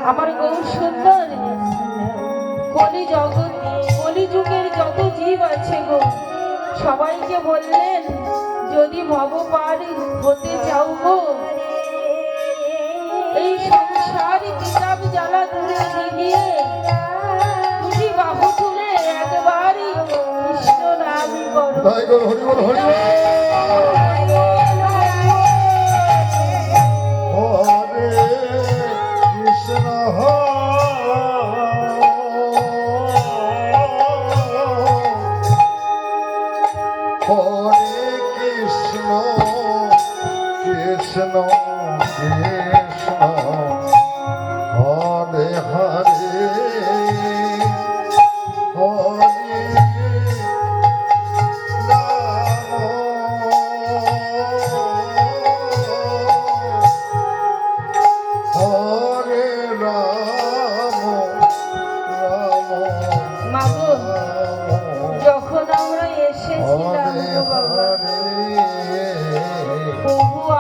আমার গৌর সুন্দর কলিযুগের যত জীব আছে গো সবাইকে বললেন যদি ভব পার হতে চাও গো এই সংসার কিতাব জ্বালা দূরে দিয়ে দুটি বাহু তুলে একবারই কৃষ্ণ নাম করো। হরি বল হরি বল।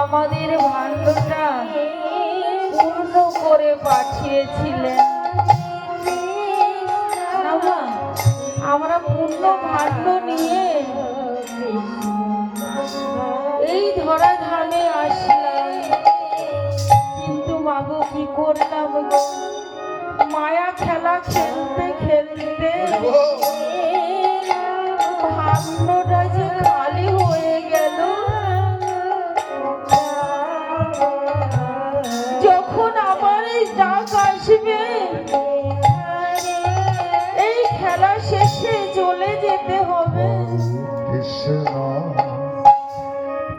আমাদের ভাণ্ডটা পূর্ণ করে পাঠিয়েছিলেন। আমরা পূর্ণ ভাণ্ড নিয়ে এই ধরা ধামে আসলাম, কিন্তু মাগো কি করলাম গো, মায়া খেলা খেলতে খেলতে ভাণ্ডটা যে খালি হয়ে গেল। যখন আমার এই ডাক আসবে এই খেলা শেষে চলে যেতে হবে,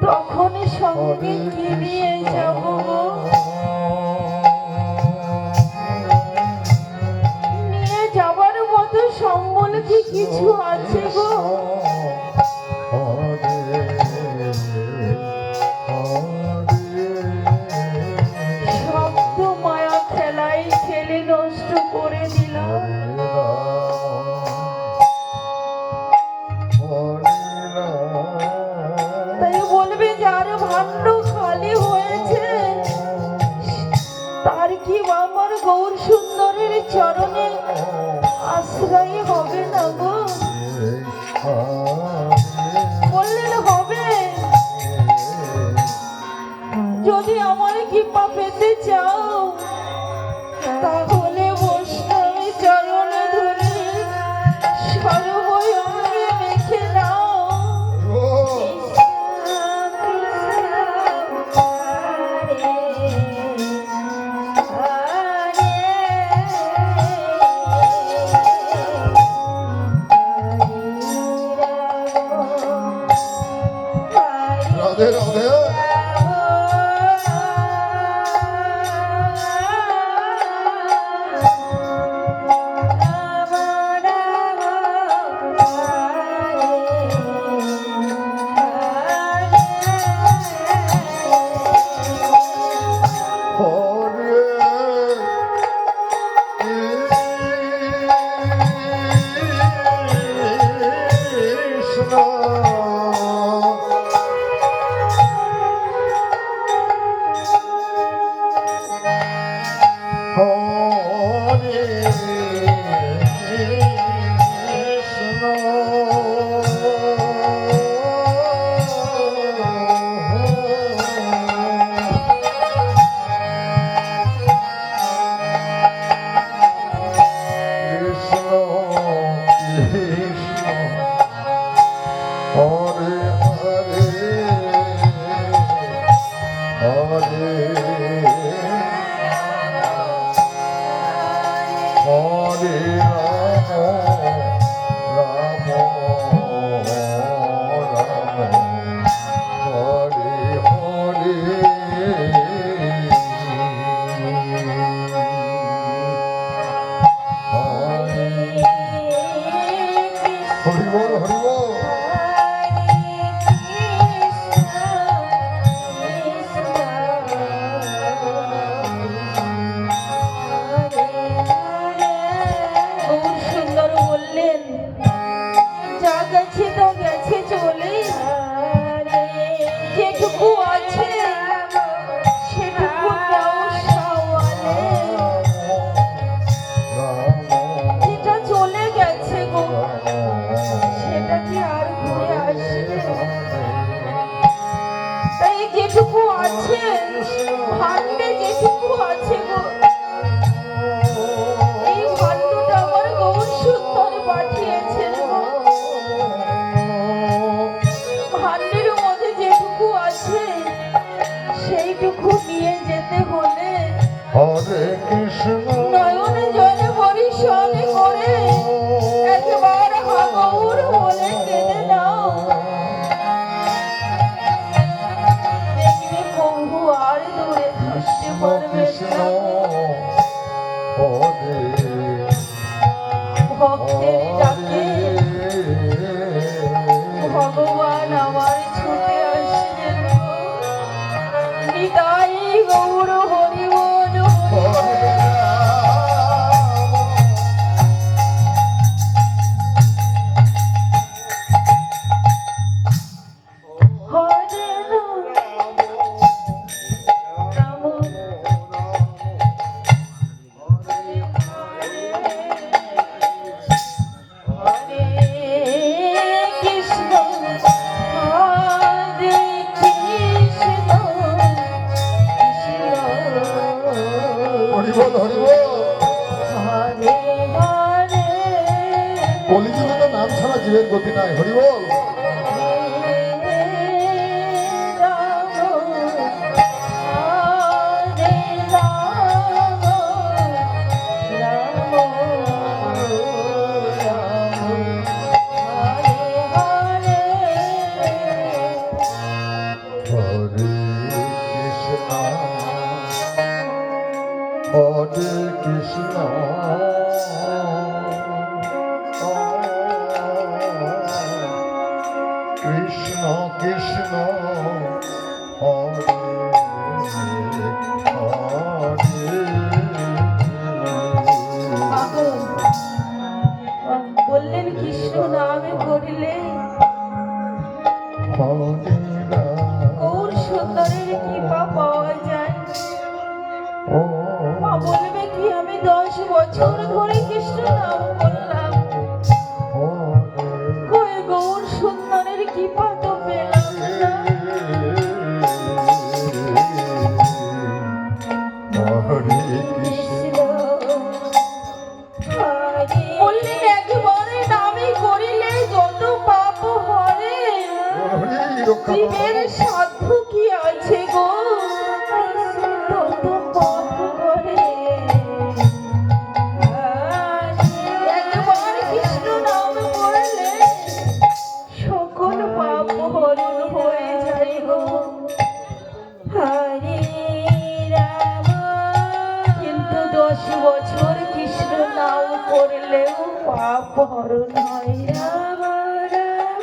তখন সঙ্গে কি নিয়ে যাব? নিয়ে যাবার মতো সম্বল কি কিছু আছে গো? নষ্ট করে দিলাম। তাই বলবে যার ভাণ্ড খালি হয়েছে কি আমার গৌর সুন্দরের চরণে আশ্রয় হবে না গো? বললেন হবে। যদি আমার কৃপা পেতে চাও তাহলে বৈষ্ণব চরণে ধরে সর্বই অঙ্গে মেখে নাও। রাধে রাধে। নয়নে জলে পরিশনে করে একবার হাগৌর বলে কেঁদে নাও। দেখবে প্রভু আর দূরে থাকতে পারবে না। ভক্তের ডাকে ভগবান আমার ছুটে আসছেন। নিতাই গৌর হরি বল কলিযুগে তো নাম ছাড়া জীবের গতি নাই। হরি বল। Hare Krishna, Krishna Krishna, Hare Hare. বললেন কৃষ্ণ নামে করিলে গৌর সুন্দরের কৃপা পাওয়া যায়। মা বলবে কি আমি 10 বছর ধরে কৃষ্ণ নাম করলাম, কই গৌর সুন্দরের কৃপা তো পেলাম না। হরে কৃষ্ণ বললেন একবারে নামে করিলে যত পাপ হরে, জীবের সাধ্য কি আছে গো তত পাপ করে। একবার কৃষ্ণ নাম করলে সকল পাপ হরণ হয়ে যায় গো। হরে রাম, কিন্তু 10 বছর কৃষ্ণ নাম করলেও পাপ হরণ হয়। রাম রাম,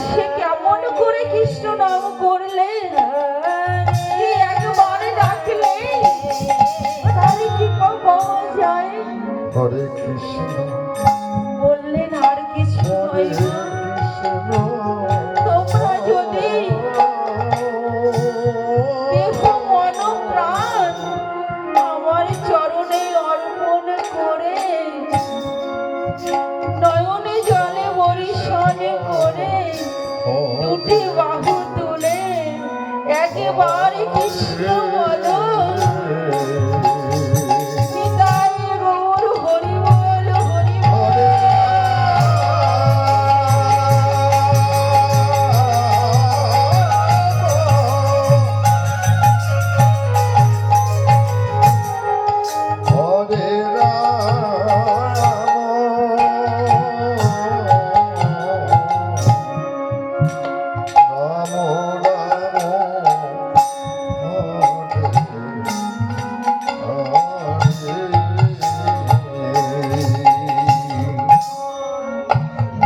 সে কেমন করে কৃষ্ণ নাম করলে যে একবার ডাকলে তার কি পাওয়া যায়? হরে কৃষ্ণ বললেন আর কিছু নয় গো। তোমরা যদি দেহ মন প্রাণ আমার চরণে অর্পণ করে, নয়নে জলে বরিশনে করে, দুটি বাহু তুলে একেবারে কৃষ্ণ বলো, নিতাই গৌর হরি বল হরি বল। হরে রাম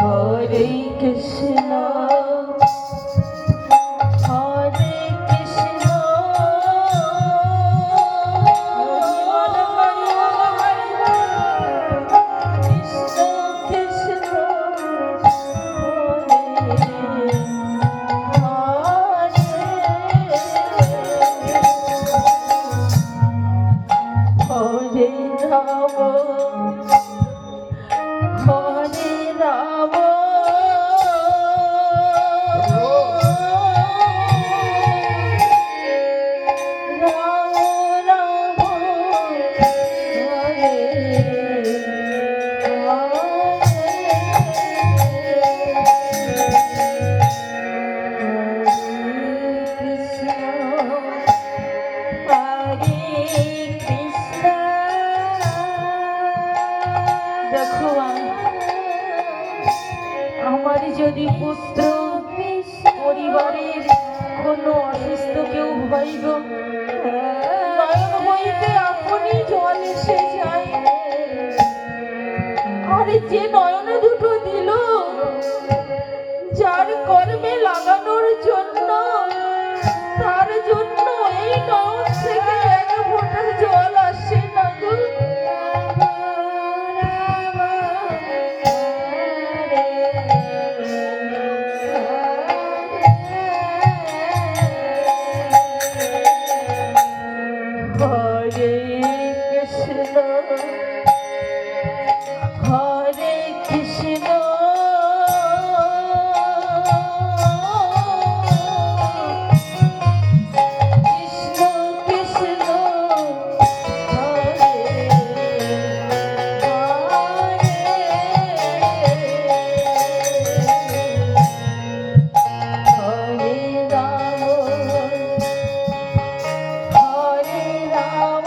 হরে কৃষ্ণ হরে কৃষ্ণ কৃষ্ণ কৃষ্ণ হরে রাম হরে রাম রাম রাম হরে কৃষ্ণ হরে কৃষ্ণ। দেখো আমার যদি পুত্র পরিবারের কোনো অসুস্থ কেউ হয় গো, নয়ন হইতে আপনি জল এসে যায়। আরে যে নয়ন দুটো দিল যার কর্মে লাগানোর জন্য, তার জন্য এই নয়ন থেকে এক ফোঁটা জল আসে না গো। হরে কৃষ্ণ হরে কৃষ্ণ কৃষ্ণ কৃষ্ণ হরে হরে রাম হরে রাম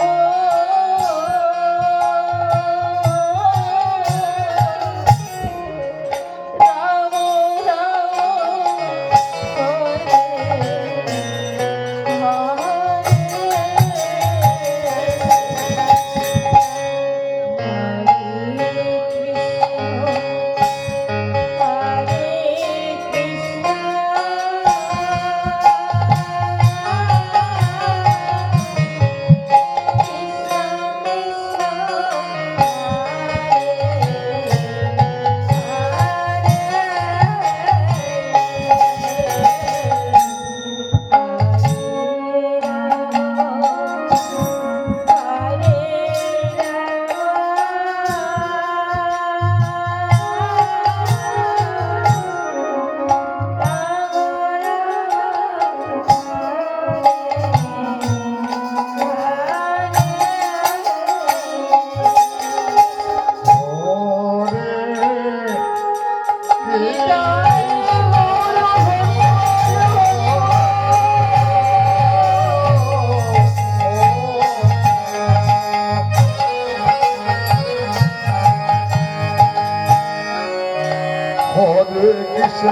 এত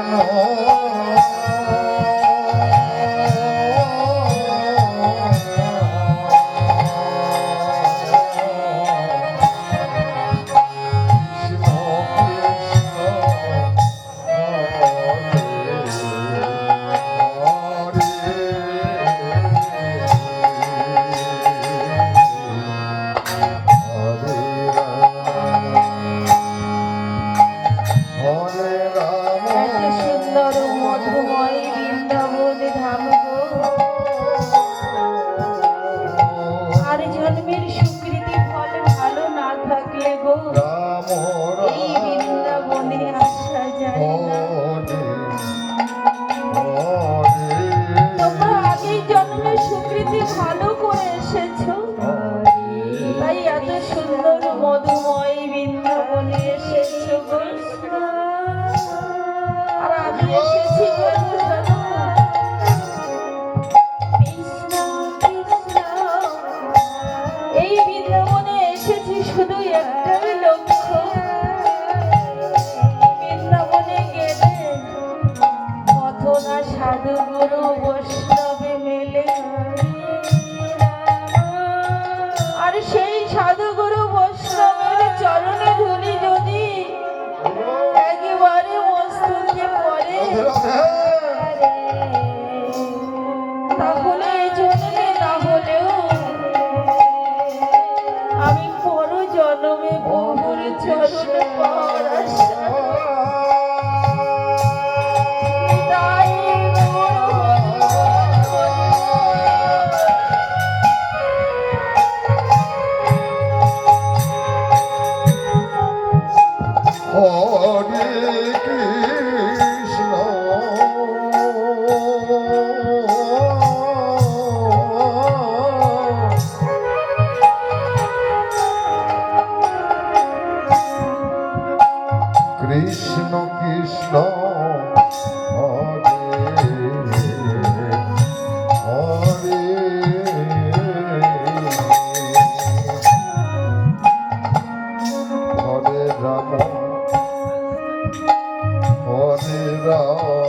সুন্দর মধুময় বৃন্দাবন ধাম গো। আর জন্মের সুকৃতি ফল ভালো না থাকলে গো এই বৃন্দাবনে আসা যায় না। তোমরা আগেই জন্মের সুকৃতি ভালো করে এসেছো, তাই এত সুন্দর মধুময় বৃন্দাবনে এসেছো গো। আর আমি এসেছি কেন জানো? এই বৃন্দাবনে এসেছি শুধু একটাই লক্ষ্য, বৃন্দাবনে গেলে কত না সাধু গুরু বৈষ্ণবে মেলে, আর সেই সাধু গুরু বৈষ্ণবের চরণে ধুলি যদি একেবারে মস্তকে পড়ে, তাহলে এই জন্মে না হলেও আমি পর জন্মে বহুর চরণে পাওয়ার আশা। তাই হরে কৃষ্ণ কৃষ্ণ কৃষ্ণ হরে হরে হরে রাম হরে রাম